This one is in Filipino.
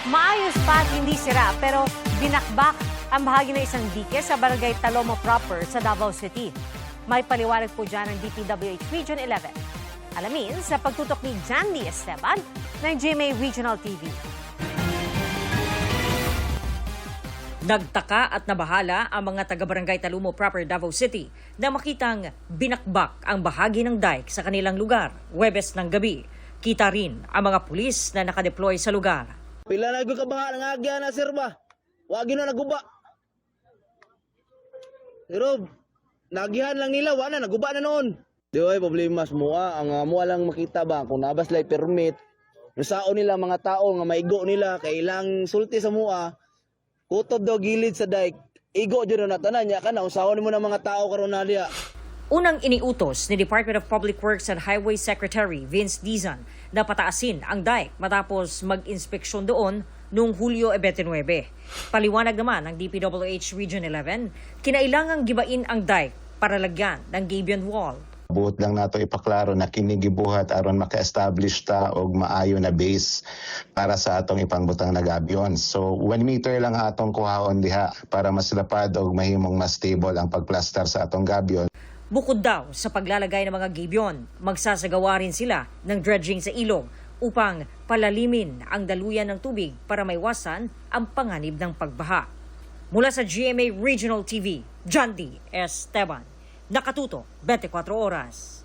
Maayos pa at hindi sira pero binakbak ang bahagi ng isang dike sa barangay Talomo proper sa Davao City. May paliwanag po dyan ng DPWH Region 11. Alamin sa pagtutok ni Jandy Esteban ng GMA Regional TV. Nagtaka at nabahala ang mga taga-barangay Talomo proper Davao City na makitang binakbak ang bahagi ng dike sa kanilang lugar, Huwebes ng gabi. Kita rin ang mga pulis na nakadeploy sa lugar. Pila na ka baha ng agya na sir ba? Wagi na naguba. Pero nagihan lang nila, wala naguba na noon. Di ay problema mua, ang mua lang makita ba kung nabas lay permit. Nasao nila mga tao nga maigo nila kay ilang sulti sa mua. Kutob daw gilid sa dike. Igo jud na tanan nya kana usahon mo ng mga tao karon na diha. Unang iniutos ni Department of Public Works and Highway Secretary Vince Dizon na pataasin ang dike matapos mag-inspeksyon doon noong Hulyo 29. Paliwanag naman ng DPWH Region 11, kinailangang gibain ang dike para lagyan ng gabion wall. Buot lang nato ipaklaro na kinigibuhat aron maka-establish ta og maayo na base para sa atong ipangbutang na gabion. So 1 meter lang atong kuhaon diha para mas lapad og mahimong mas stable ang pagplaster sa atong gabion. Bukod daw sa paglalagay ng mga gabion, magsasagawa rin sila ng dredging sa ilog upang palalimin ang daluyan ng tubig para maiwasan ang panganib ng pagbaha. Mula sa GMA Regional TV, Jandy Esteban. Nakatuto, 24 oras.